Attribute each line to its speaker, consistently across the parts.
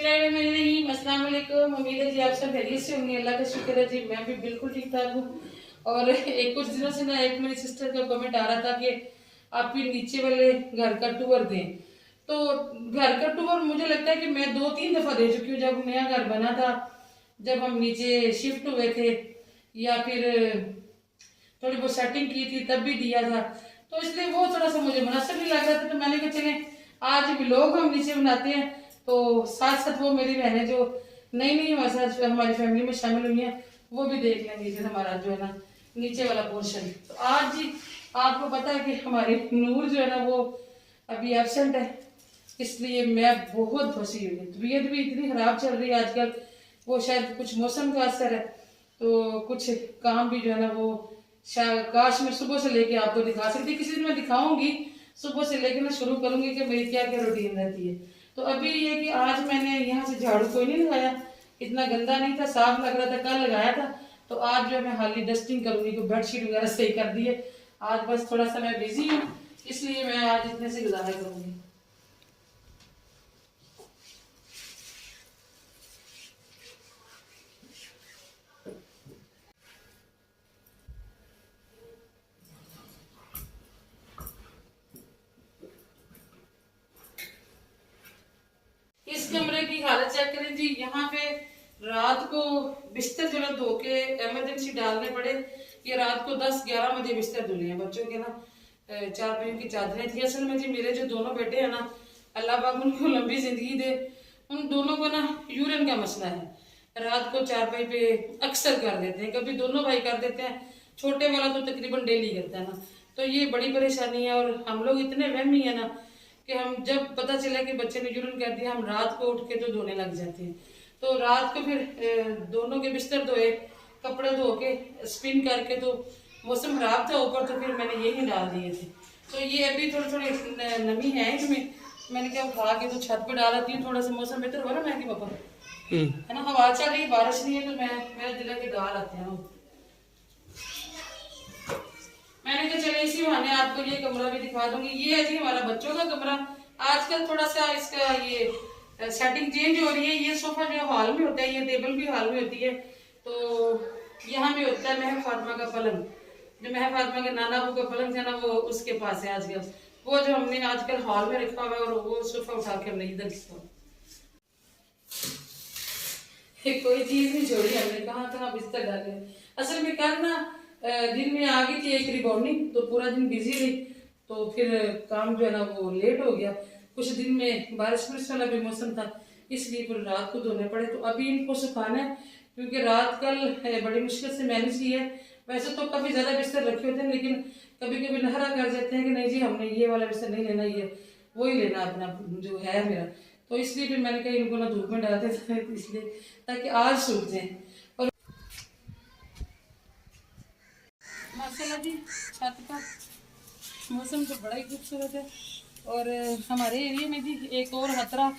Speaker 1: बिस्मिल्लाहिर्रहमानिर्रहीम। अस्सलाम वालेकुम। उम्मीद है जी आप सब खैरियत से होंगे। अल्लाह का शुक्र है जी, मैं भी बिल्कुल ठीक ठाक हूँ। और एक कुछ दिनों से ना एक मेरी सिस्टर का कमेंट आ रहा था कि आप भी नीचे वाले घर का टूर दें। तो घर का टूर मुझे लगता है कि मैं 2-3 दफा दे चुकी हूँ। जब नया घर बना था, जब हम नीचे शिफ्ट हुए थे, या फिर थोड़ी बहुत सेटिंग की थी तब भी दिया था। तो इसलिए वो थोड़ा सा मुझे मुनासिब नहीं लग रहा था। तो मैंने कहा चले आज व्लॉग हम नीचे बनाते हैं, तो साथ साथ वो मेरी बहनें जो नई नई हमारे साथ हमारी फैमिली में शामिल हुई हैं वो भी देख लेंगे फिर हमारा जो है ना नीचे वाला पोर्शन। तो आज जी आपको पता है कि हमारी नूर जो है ना वो अभी एबसेंट है, इसलिए मैं बहुत फंसी हुई हूँ। तबीयत भी इतनी खराब चल रही है आजकल, वो शायद कुछ मौसम का असर है। तो कुछ काम भी जो है ना वो शायद काश मैं सुबह से लेके आपको दिखा सकती, किसी दिन मैं दिखाऊंगी। सुबह से लेके मैं शुरू करूंगी कि मेरी क्या क्या रूटीन रहती है। तो अभी ये कि आज मैंने यहाँ से झाड़ू कोई नहीं लगाया, इतना गंदा नहीं था, साफ लग रहा था, कल लगाया था। तो आज जो मैं हाली डस्टिंग करूंगी, तो बेडशीट वगैरह सही कर दी है। आज बस थोड़ा सा मैं बिजी हूँ, इसलिए मैं आज इतने से गुजारा करूंगी। इस कमरे की हालत चेक करें जी। यहाँ पे रात को बिस्तर जो है धो के इमरजेंसी डालने पड़े। ये रात को 10-11 बजे बिस्तर धुले हैं बच्चों के ना। 4 की चादरें थी। असल में जी मेरे जो दोनों बेटे हैं ना, अल्लाह पाक उनको लंबी जिंदगी दे, उन दोनों को ना यूरिन का मसला है। रात को चारपाई पे अक्सर कर देते हैं, कभी दोनों भाई कर देते हैं, छोटे वाला तो तकरीबन डेली करता है ना। तो ये बड़ी परेशानी है। और हम लोग इतने वहमी है ना कि हम जब पता चला कि बच्चे ने यूरिन कर दिया, हम रात को उठ के तो धोने लग जाते हैं। तो रात को फिर दोनों के बिस्तर धोए, कपड़े धो के स्पिन करके, तो मौसम खराब था ऊपर, तो फिर मैंने यही डाल दिए थे। तो ये अभी थोड़ी थोड़ी नमी है इसमें, मैंने क्या उठा के तो छत पे डाल आती हूँ। थोड़ा सा मौसम बेहतर हुआ ना, मैं कि पापा है ना, हवा चल रही, बारिश नहीं है, तो मैं मेरा दिल है कि डाल आते हैं। मैंने कहा चले इसी बहाने आपको ये कमरा भी दिखा दूंगी। ये है जी हमारा बच्चों का कमरा। आजकल थोड़ा सा इसका ये सेटिंग चेंज हो रही है। ये सोफा जो हॉल में होता है, ये टेबल भी हॉल में होती है। तो यहाँ भी होता है महक फातिमा का पलंग, जो महक फातिमा के नाना अबू का पलंग था ना, वो उसके पास है आजकल। वो जो हमने आजकल हॉल में रखा हुआ है, और वो सोफा उठा के हमने इधर रखा। कोई चीज नहीं छोड़ी हमने, कहाँ कहाँ बिस्तर डाले। असल में कल ना दिन में आ गई थी एक रिबॉन्डिंग, तो पूरा दिन बिजी रही, तो फिर काम जो है ना वो लेट हो गया। कुछ दिन में बारिश वाला भी मौसम था, इसलिए फिर रात को धोने पड़े। तो अभी इनको सुखाना है, क्योंकि रात कल बड़ी मुश्किल से मैनेज की है। वैसे तो काफी ज्यादा बिस्तर रखे होते हैं, लेकिन कभी कभी नखरा कर जाते हैं कि नहीं जी हमने ये वाला बिस्तर नहीं लेना, ये वही लेना अपना जो है मेरा। तो इसलिए फिर मैंने कहा इनको ना धूप में डालते थे, इसलिए ताकि आज सूख जाए। और माशाल्लाह जी छत का मौसम तो बड़ा ही खूबसूरत है। और हमारे एरिया में जी एक और खतरा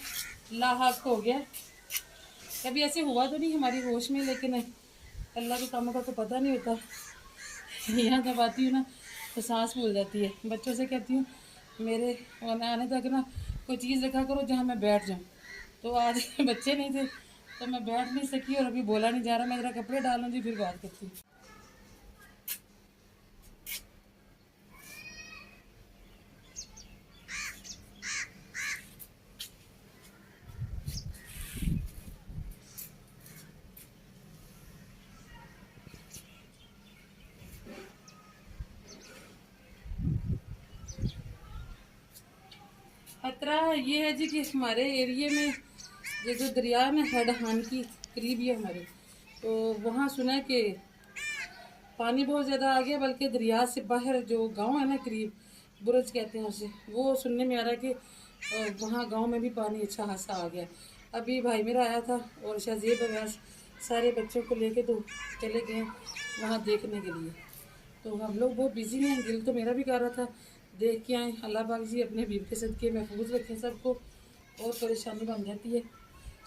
Speaker 1: लाहक हो गया। कभी ऐसे हुआ तो नहीं हमारी होश में, लेकिन अल्लाह के कामों का तो पता नहीं होता। यहाँ जब आती हूँ ना तो सांस भूल जाती है। बच्चों से कहती हूँ मेरे आने तक ना कोई चीज़ रखा करो जहाँ मैं बैठ जाऊँ। तो आज बच्चे नहीं थे तो मैं बैठ नहीं सकी, और अभी बोला नहीं जा रहा। मैं जरा कपड़े डालूँ जी, फिर बात करती हूँ। खतरा ये है जी कि हमारे एरिया में ये जो दरिया है ना हेडहान की करीब ही है हमारे, तो वहाँ सुना है कि पानी बहुत ज़्यादा आ गया। बल्कि दरिया से बाहर जो गांव है ना करीब, बुरज कहते हैं उसे, वो सुनने में आ रहा है कि वहाँ गांव में भी पानी अच्छा खासा आ गया। अभी भाई मेरा आया था और शाहजेब अवैस सारे बच्चों को लेके तो चले गए वहाँ देखने के लिए। तो हम लोग बहुत बिजी हैं, दिल तो मेरा भी कर रहा था देख के आए। अल्लाह पाक जी अपने बीब के सदके महफूज रखें सबको, और परेशानी बन जाती है।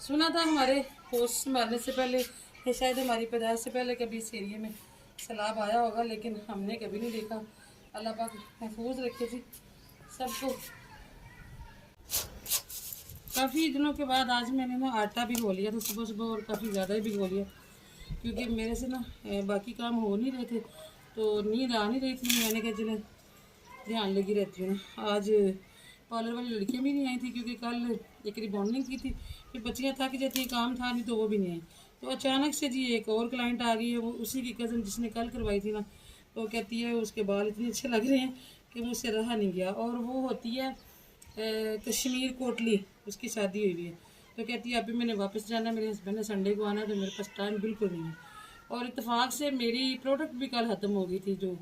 Speaker 1: सुना था हमारे होश संभालने से पहले, या शायद हमारी पैदाइश से पहले कभी इस एरिए में सैलाब आया होगा, लेकिन हमने कभी नहीं देखा। अल्लाह पाक महफूज रखे जी सबको। काफ़ी दिनों के बाद आज मैंने ना आटा भिगो लिया था सुबह सुबह, और काफ़ी ज़्यादा ही भिगो लिया, क्योंकि मेरे से ना बाकी काम हो नहीं रहे थे, तो नींद आ नहीं रही थी। मैंने कहा चले ध्यान लगी रहती हूँ ना। आज पार्लर वाली लड़कियाँ भी नहीं आई थी, क्योंकि कल एक रिबॉन्डिंग की थी, फिर बच्चियाँ थक जाती, काम था नहीं तो वो भी नहीं आई। तो अचानक से जी एक और क्लाइंट आ गई है, वो उसी की कज़न जिसने कल करवाई थी ना। तो कहती है उसके बाल इतने अच्छे लग रहे हैं कि मुझसे रहा नहीं गया। और वो होती है कश्मीर कोटली, उसकी शादी हुई है। तो कहती है अभी मैंने वापस जाना, मेरे हस्बैंड ने संडे को आना, तो मेरे पास टाइम बिल्कुल नहीं है। और इत्तेफाक से मेरी प्रोडक्ट भी कल ख़त्म हो गई थी, जो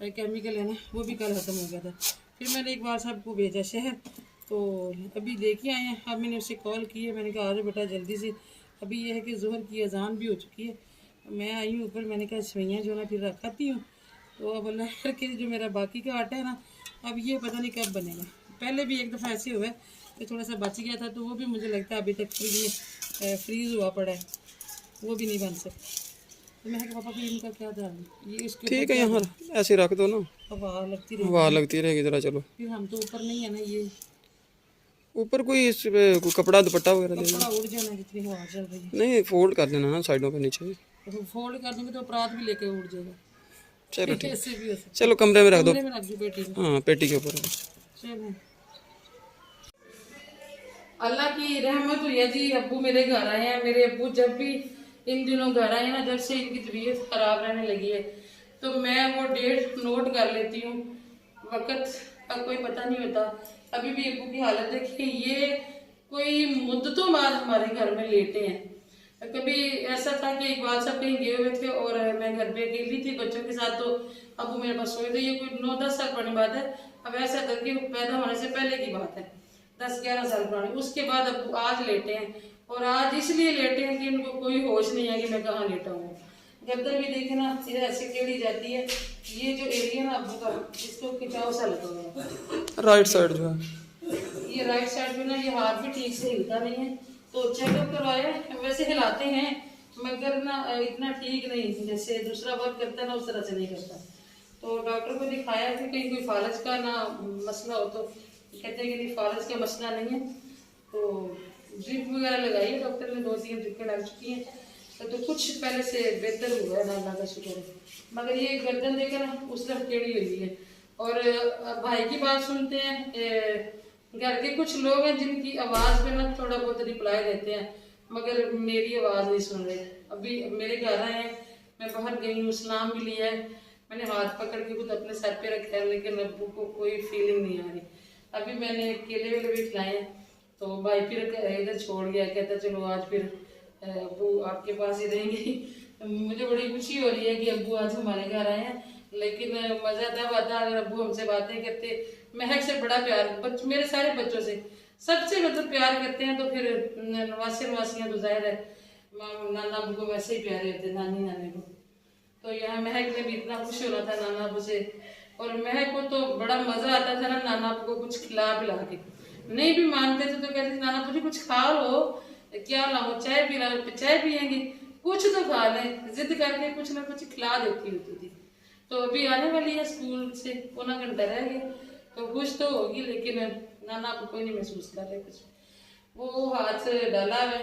Speaker 1: केमिकल है ना, वो भी कल ख़त्म हो गया था। फिर मैंने एक बार साहब को भेजा शहर, तो अभी लेके आए हैं। अब मैंने उसे कॉल की है, मैंने कहा आ जाओ बेटा जल्दी से। अभी यह है कि ज़ोहर की अजान भी हो चुकी है। मैं आई हूँ ऊपर, मैंने कहा सवैयाँ जो ना फिर रखाती हूँ। तो अब अल्लाह करके जो मेरा बाकी का आटा है ना, अब ये पता नहीं कब बनेगा। पहले भी एक दफ़ा ऐसे हुआ है कि थोड़ा सा बच गया था, तो वो भी मुझे लगता है अभी तक फ्रीज़ हुआ पड़ा है, वो भी नहीं बन सकता। तो मैं पापा फिर इनका क्या था, ये इसके
Speaker 2: ठीक है, यहाँ ऐसे रख दो ना,
Speaker 1: हवा लगती रहेगी,
Speaker 2: हवा लगती रहेगी जरा। चलो
Speaker 1: फिर हम तो ऊपर नहीं है ना, ये
Speaker 2: ऊपर कोई इस पे कोई कपड़ा दुपट्टा वगैरह ले
Speaker 1: कपड़ा
Speaker 2: लेना।
Speaker 1: उड़ जाना जितनी हवा चल रही है।
Speaker 2: नहीं, फोल्ड कर देना ना साइडों पे नीचे।
Speaker 1: तो फोल्ड कर देंगे तो अपराध भी लेके उड़ जाएगा।
Speaker 2: चलो ठीक,
Speaker 1: ऐसे भी हो सकता है।
Speaker 2: चलो कमरे में रख दो।
Speaker 1: कमरे में रख दो बेटी को।
Speaker 2: हाँ, पेटी के ऊपर।
Speaker 1: चलो अल्लाह की रहमत हुई है जी, अब्बू मेरे घर आए हैं। मेरे अब्बू जब भी इन दिनों घर आए ना, जब से इनकी तबीयत खराब रहने लगी है, तो मैं वो डेट नोट कर लेती हूँ। वक्त का कोई पता नहीं होता। अभी भी अब्बू की हालत देखिए, ये कोई मुद्दतों बाद हमारे घर में लेटे हैं। कभी ऐसा था कि इकबाल साहब कहीं गए हुए थे और मैं घर पे अकेली थी बच्चों के साथ, तो अब्बू मेरे पास सोए थे। ये कोई 9-10 साल पुरानी बात है। अब ऐसा था कि पैदा होने से पहले की बात है, 10-11 साल पुरानी। उसके बाद अब आज लेटे हैं, और आज इसलिए लेटे हैं कि इनको कोई होश नहीं है कि मैं कहाँ लेटा हूँ। गद्दर भी देखे ना, इधर ऐसे टेढ़ी जाती है। ये जो एरिया ना अब्बू का, इसको खिंचाव सा लगा हुआ है।
Speaker 2: राइट साइड जो है,
Speaker 1: ये राइट साइड में ना, ये हाथ भी ठीक से हिलता नहीं है। तो चेकअप करवाया, वैसे हिलाते हैं मगर ना इतना ठीक नहीं, जैसे दूसरा वर्क करता है ना उस तरह से नहीं करता। तो डॉक्टर को दिखाया कि कहीं कोई फालज का ना मसला हो, तो कहते हैं कि नहीं फालज का मसला नहीं है। तो ड्रिप वगैरह लगाई है डॉक्टर ने, 2-3 ड्रिपें लग चुकी हैं। तो कुछ पहले से बेहतर हुआ है ना, अल्लाह का शुक्र है। मगर ये गर्दन देकर ना उस तरफ टेढ़ी हुई है। और भाई की बात सुनते हैं। घर के कुछ लोग हैं जिनकी आवाज़ पे ना थोड़ा बहुत रिप्लाई देते हैं, मगर मेरी आवाज़ नहीं सुन रहे। अभी मेरे घर आए हैं, मैं बाहर गई हूँ, सलाम भी लिया है, मैंने हाथ पकड़ के खुद अपने सर पे रखा है, लेकिन अब्बू को कोई फीलिंग नहीं आ रही। अभी मैंने केले वेले भी खिलाए हैं, तो भाई फिर इधर छोड़ गया, कहता चलो आज फिर अब्बू आपके पास ही रहेंगे। मुझे बड़ी खुशी हो रही है कि अब्बू आज हमारे घर आए हैं, लेकिन मज़ा तब आता अगर अब्बू हमसे बातें करते। महक से बड़ा प्यार, मेरे सारे बच्चों से सबसे मतलब प्यार करते हैं, तो फिर नवासियाँ तो जाहिर है नाना अब्बू को वैसे ही प्यारे होते, नानी नाने को। तो यहाँ महक ने भी इतना खुश होना था नाना अब्बू से, और महक को तो बड़ा मजा आता था ना नाना अब्बू को कुछ खिला पिला के। नहीं भी मानते थे तो कहते थे नाना अब्बू जी कुछ खा लो, क्या लाओ, चाय पीना, चाय पियेंगे, कुछ तो खा लें, जिद करके कुछ ना कुछ खिला देती होती थी। तो अभी आने वाली है स्कूल से, पौना घंटा रह गया, तो खुश तो होगी, लेकिन नाना अब्बू कोई नहीं महसूस कर रहे कुछ। वो हाथ डाला है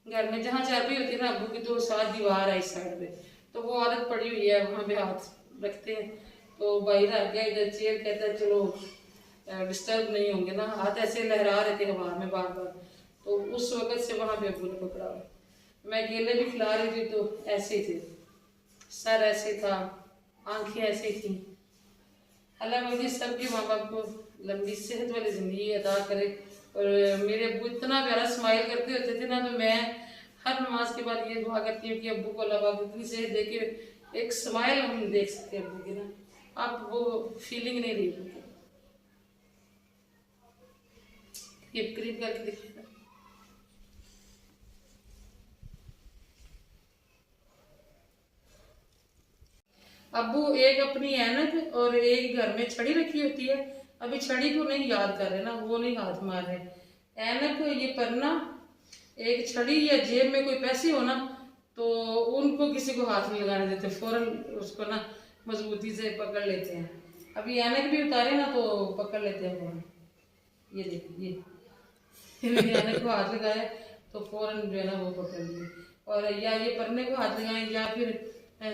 Speaker 1: घर में, जहाँ चाबी होती है ना अब्बू की, तो साथ दीवार है इस साइड पे, तो वो आदत पड़ी हुई है, वहाँ पे हाथ रखते हैं। तो बाहर आ गया इधर चेयर, कहता है चलो डिस्टर्ब नहीं होंगे ना, हाथ ऐसे लहरा रहे थे हवा में बार बार। तो उस वक्त से वहाँ पे अब्बू ने पकड़ा हुआ। मैं केले भी खिला रही थी तो ऐसे ही थे, सर ऐसे था, आंखें ऐसी थी। अल्लाह मुझे सबके माँ बाप को लंबी सेहत वाली ज़िंदगी अदा करे। और मेरे अब्बू इतना प्यारा स्माइल करते होते थे ना, तो मैं हर नमाज के बाद ये दुआ करती हूँ कि अब्बू को अल्लाह पाक इतनी सेहत दे के एक स्माइल हम देख सकते हैं अब्बू की ना। अब वो फीलिंग नहीं रही अब्बू की। ये करीब करके देखिए ना, अब्बू एक अपनी ऐनक और एक घर में छड़ी रखी होती है, अभी छड़ी को नहीं याद कर रहे ना, वो नहीं हाथ मार रहे। ऐनक ये पन्ना, एक छड़ी, या जेब में कोई पैसे हो ना, तो उनको किसी को हाथ नहीं लगाने देते, फौरन उसको ना मजबूती से पकड़ लेते हैं। अभी ऐनक भी उतारे ना तो पकड़ लेते हैं फौरन। ये देखिए, ये मेरे आने को हाथ लगाया तो फौरन जो है ना वो पकड़ लिए, और या ये परने को हाथ लगाएं या फिर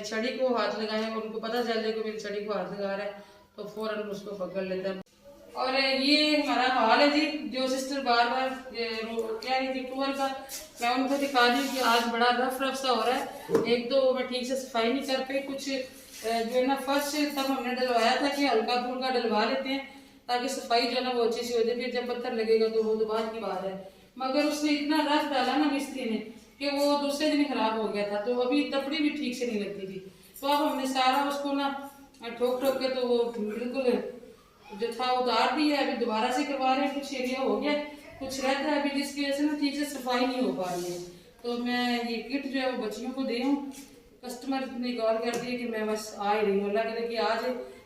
Speaker 1: छड़ी को हाथ लगाएं, और उनको पता चल जाए कि मेरी छड़ी को हाथ लगा रहा है तो फौरन उसको पकड़ लेता है। और ये हमारा हॉल है जी, जो सिस्टर बार बार कह रही थी टूर का, मैं उनको दिखा दी कि आज बड़ा रफ रफ सा हो रहा है। एक तो मैं ठीक से सफाई नहीं कर पाई, कुछ जो है ना फर्स्ट तब हमने डलवाया था कि हल्का फुल्का डलवा लेते हैं ताकि सफाई जो है ना वो अच्छी सी हो जाए, फिर जब पत्थर लगेगा तो वो तो बात की बात है। मगर उसने इतना रफ डाला ना मिस्त्री ने कि वो दूसरे दिन खराब हो गया था, तो अभी तपड़ी भी ठीक से नहीं लगती थी। तो अब हमने सारा उसको ना ठोक ठोक के तो वो बिल्कुल जो था उतार दिया है, अभी दोबारा से करवा रहे हैं। कुछ एरिया हो गया, कुछ रहता है अभी, जिसकी वजह से ना ठीक से सफाई नहीं हो पा रही है। तो मैं ये किट जो है वो बच्चियों को दे हूँ। कस्टमर ने गौर कर दिया कि मैं बस आ ही रही हूँ, अल्लाह करे कि आज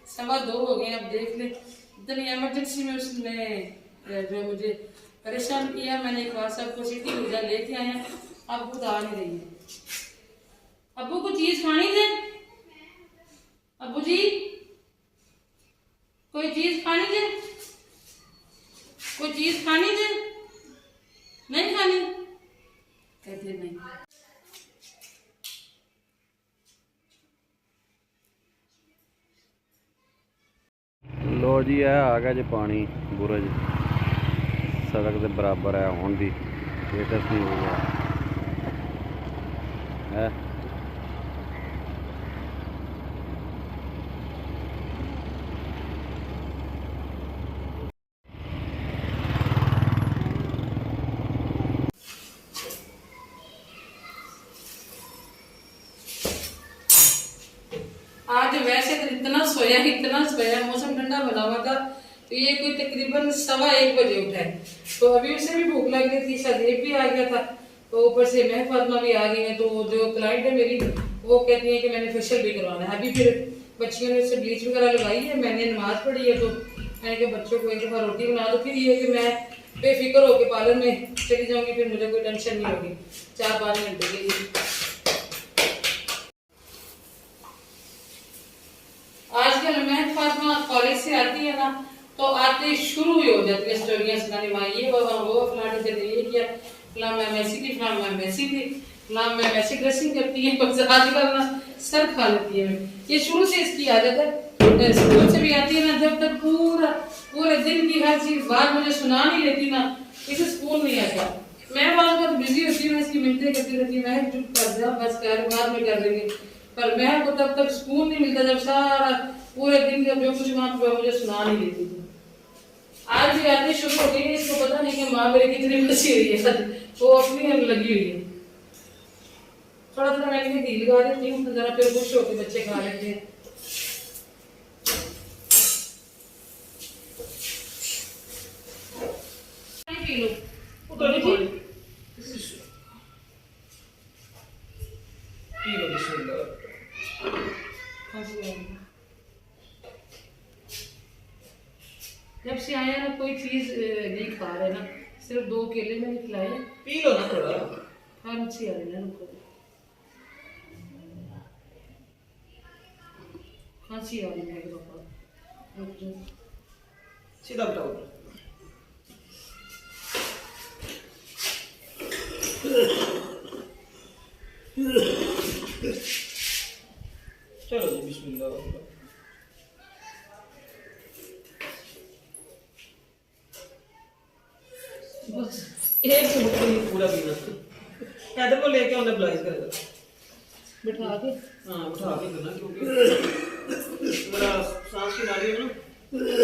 Speaker 1: 2:15 हो गए, अब देख ले इतनी एमरजेंसी में उसने जो मुझे परेशान किया। मैंने एक बार सबको सिटी ऊर्जा लेके आए हैं, अब खुद आ नहीं रही है। अबू को चीज खानी है, अबू जी कोई चीज खानी है, कोई चीज खानी है, नहीं खानी, कहते नहीं।
Speaker 3: लो जी है आ गया जी पानी बुरज सड़क के बराबर है हुण भी स्टेटस नहीं हो गया है।
Speaker 1: आज वैसे तो इतना सोया, मौसम ठंडा बना हुआ था, तो ये कोई तकरीबन 1:15 बजे उठा है। तो अभी उसे भी भूख लग रही थी, सदेब भी आ गया था, तो ऊपर से मैं फातिमा भी आ गई है। तो जो क्लाइंट है मेरी वो कहती है कि मैंने फेशियल भी करवाना है। अभी फिर बच्चियों ने उससे ब्लीच वगैरह लगाई है, मैंने नमाज पढ़ी है, तो मैंने कहा बच्चों को एक दफ़ा रोटी बना दो, फिर ये कि मैं बेफिक्र होकर पार्लर में चली जाऊंगी, फिर मुझे कोई टेंशन नहीं होगी 4-5 घंटे के लिए। आजकल मैं फातिमा कॉलेज से आती है ना, तो आते शुरू ही हो जाती है स्टोरियां सुनाने, माँ ये वो फलाने से ये किया, फला मैं ऐसी थी, फला मैं वैसी थी, फला मैं वैसी ड्रेसिंग करती है, बस आजकल ना सर खा लेती है। ये शुरू से इसकी आदत है, स्कूल से भी आती है ना, जब तक पूरे दिन की हर चीज बात मुझे सुना नहीं लेती ना, इसे स्कूल नहीं आता। मैं बहुत बिजी होती हूँ, इसकी मिन्नतें करती रहती हूँ, मैं चुप कर जा बस कर, बाद में कर लेंगे। पर मैं को तब तक सुकून नहीं मिलता जब सारा पूरे दिन जब जो कुछ वहां पर मुझे सुना नहीं लेती थी। आज भी आते शुरू हो गई है, इसको पता नहीं कि माँ मेरी कितनी खुशी हुई है, वो अपनी हम लगी हुई है। थोड़ा थोड़ा मैं घी लगा देती हूँ, जरा फिर खुश होकर बच्चे खा लेते हैं। पी लो जब से आया ना कोई चीज नहीं खा रहे ना, सिर्फ 2 केले मैंने खिलाए,
Speaker 4: पी लो ना थोड़ा।
Speaker 1: खांसी आ रही है ना, खांसी आ रही है पापा।
Speaker 4: सीधा बताओ। चलो जी बिस्मिल्लाह। बस एक मिनट पूरा पीना। इधर को लेके उन्हें ब्लाइज करेगा,
Speaker 1: बिठा के।
Speaker 4: हाँ उठा के करना, क्योंकि मेरा सांस की नाली है ना,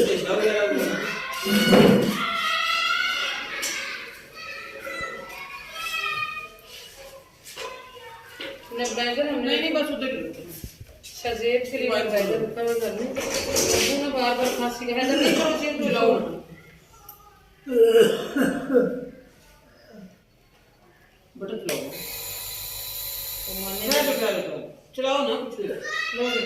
Speaker 4: फेफड़ा वगैरह नहीं बस उधर
Speaker 1: शजेब के लिए बैगर कवर कर लूं, दोनों बार बार खांसी का है नहीं करो चेक तो लाओ ना
Speaker 4: बटन चलाओ।
Speaker 1: तो माने
Speaker 4: मैं तो क्या लेता हूँ, चलाओ ना कुछ भी।
Speaker 1: लो दे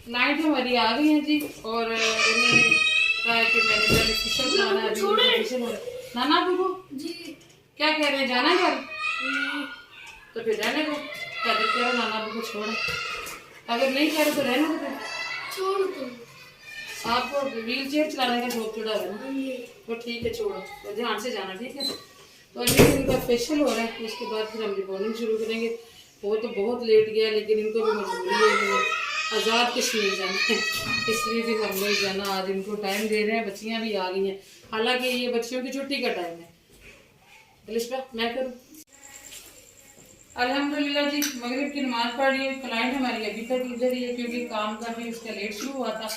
Speaker 1: लाइट हमारी आ गई है जी, और इन्हें कहा है कि मैंने पहले फेशियल कराना है, अभी फेशियल हो रहा है। नाना आपको
Speaker 5: जी
Speaker 1: क्या कह रहे हैं, जाना है घर? तो फिर रहने दो, क्या कह रहे नाना आपको छोड़, अगर नहीं कह रहे तो रहने दो।
Speaker 5: छोड़ दो।
Speaker 1: आपको व्हील चेयर चलाने का शौक चढ़ा है ना,
Speaker 5: हाँ जी।
Speaker 1: तो ठीक है छोड़ो, तो ध्यान से जाना, ठीक है। तो अभी इनका फेशियल हो रहा है, उसके बाद फिर हम रिबॉन्डिंग शुरू करेंगे। वो तो बहुत लेट गया, लेकिन इनको भी मजबूरी है कि आज़ाद कश्मीर जाना है, इसलिए फिर हम लोग जाना आज इनको टाइम दे रहे हैं। बच्चियाँ भी आ गई हैं, हालांकि ये बच्चियों की छुट्टी का टाइम है। लिस्टा मैं करूँ? अल्हम्दुलिल्लाह जी, मगरिब की नमाज पढ़ रही है। क्लाइंट हमारी अभी तक इधर ही है, क्योंकि काम का भी उसका लेट शुरू हुआ था।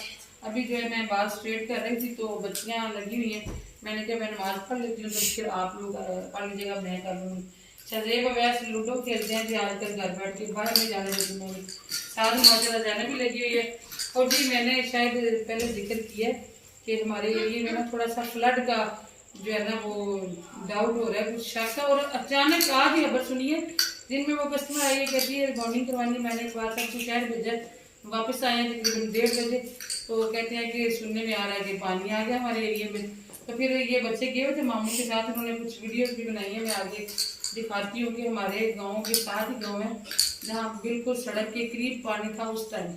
Speaker 1: अभी जो है मैं बात स्ट्रेट कर रही थी तो बच्चियाँ लगी हुई हैं, मैंने कहा मैं नमाज पढ़ लेती हूँ, तो फिर आप लोग पढ़ लीजिएगा, मैं कर लूँगी। शजेब वैसे लूडो खेलते हैं जी आजकल घर बैठ के, बाहर नहीं जाने देती मैं, सारी माशाल्लाह जाने भी लगी हुई है। और जी मैंने शायद पहले जिक्र किया कि हमारे एरिए में ना थोड़ा सा फ्लड का जो है ना वो डाउट हो रहा है, कुछ शक है। और अचानक आज ही खबर सुनिए, दिन में वो कस्टमर आई है, कहती है रिबॉन्डिंग करवानी, मैंने एक बार सबको शहर भेजा, वापस आए हैं तकरीबन 1:30 बजे, तो कहते हैं कि सुनने में आ रहा है कि पानी आ गया हमारे एरिया में। तो फिर ये बच्चे गए हुए थे मामू के साथ, उन्होंने कुछ वीडियोस भी बनाई है, मैं आगे दिखाती हूँ कि हमारे गाँव के साथ ही गाँव है जहाँ बिल्कुल सड़क के करीब पानी था उस टाइम।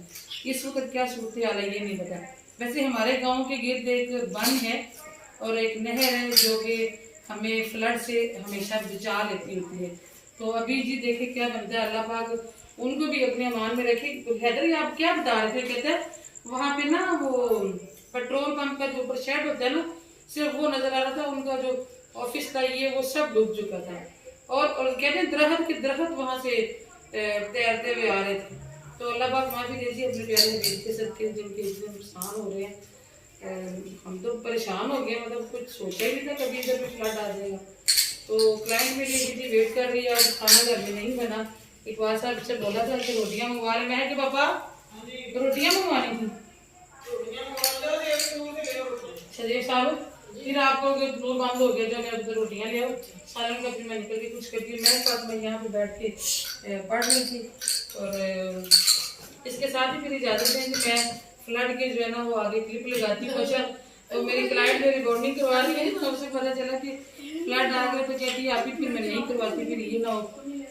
Speaker 1: इस वक्त क्या सूरत हाल है ये नहीं पता। वैसे हमारे गाँव के गिर्द एक बन है और एक नहर है जो कि हमें फ्लड से हमेशा बचा लेती होती है। तो अभी जी देखे क्या बनता है, अल्लाह पाक उनको भी अपने अमान में रखे। हैदर आप क्या बता रहे थे, कहते हैं वहाँ पे ना वो पेट्रोल पंप का जो ऊपर शेड होता है ना, सिर्फ वो नजर आ रहा था, उनका जो ऑफिस था ये वो सब डूब चुका था। और कहते हैं दरख्त के दरख्त वहाँ से तैरते हुए आ रहे थे। तो अल्लाह पाक माफी दीजिए अपने प्यारे हबीब के सदके जिनके इतने नुकसान हो रहे हैं। हम तो परेशान हो गए, मतलब कुछ सोचा ही नहीं था कभी इधर भी फ्लड आ जाएगा। तो क्लाइंट मेरी दीदी वेट कर रही है, आज खाना घर में नहीं बना। इकबाल साहब से बोला था कि रोटियां मंगवा रहे, मैं कि पापा रोटियां मंगवानी थी। शरीफ साहब फिर आपको फ्लोर बंद हो गया, जो मैं उधर रोटियां ले आओ सालन का, फिर मैं निकल के कुछ करती हूँ। मेरे साथ मैं यहाँ पे बैठ के पढ़ रही थी। और इसके साथ ही फिर इजाज़त दें कि मैं फ्लड के जो है ना वो आगे क्लिप लगाती हूँ। अच्छा तो मेरी क्लाइंट मेरी रिबॉन्डिंग करवा रही है, तो उससे पता चला कि फ्लड आ गया, तो कहती है आप ही, फिर मैं नहीं करवाती, फिर ये ना हो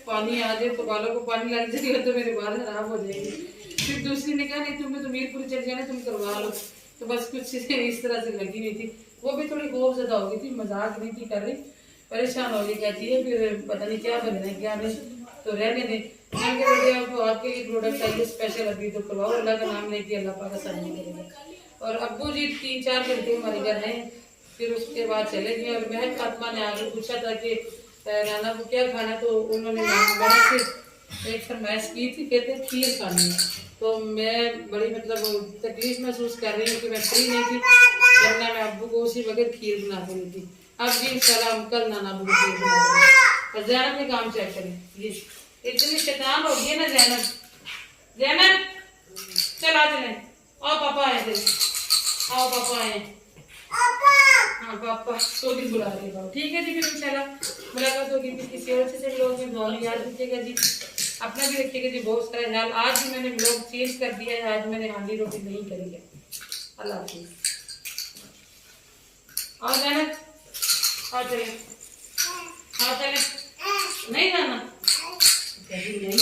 Speaker 1: पानी आ जाए तो बालों को पानी लग जाएगा तो मेरे बाल खराब हो जाएंगे। फिर दूसरी ने कहा नहीं तुम्हें तो मीरपुर चल जाना, तुम करवा लो। तो बस कुछ इस तरह से लगी हुई थी, वो भी थोड़ी खौफ ज़्यादा हो गई थी, मजाक नहीं थी कर रही, परेशान हो गई, कहती है फिर पता नहीं क्या बनना है क्या नहीं, तो रहने दें। मैं कह रही आपको आपके लिए प्रोडक्ट चाहिए स्पेशल, अभी तो करवाओ, अल्लाह का नाम लेके अल्लाह पाक आसानी करेगा। और अब्बू जी 3-4 घंटे हमारे घर हैं, फिर उसके बाद चले गए। और महक फातिमा ने आगे पूछा था कि नाना को क्या खाना, तो उन्होंने महक से एक फरमाइश की थी, कहते खीर खानी है। तो मैं बड़ी मतलब तकलीफ महसूस कर रही हूँ कि मैं फ्री नहीं थी, वरना मैं अब्बू को उसी वक्त खीर बना देनी थी। अब जी इंशाल्लाह हम कल नाना अब्बू को खीर बना देंगे। और जैनब के काम चेक करें, प्लीज इतनी शैतान हो गई है ना जैनब। जैनब चला चले, आओ पापा आए थे, आओ पापा आए। हाँ पापा तो भी बुला रहे हो, ठीक है जी। फिर इंशाल्लाह मुलाकात होगी फिर किसी और से लोग में। दुआ में याद रखिएगा जी, अपना भी रखिएगा जी, बहुत सारा ख्याल। आज भी मैंने ब्लॉग चेंज कर दिया है, आज मैंने हांडी रोटी नहीं करी है। अल्लाह हाफिज़। आओ जैनब, आओ चले, आओ चले, नहीं जाना नहीं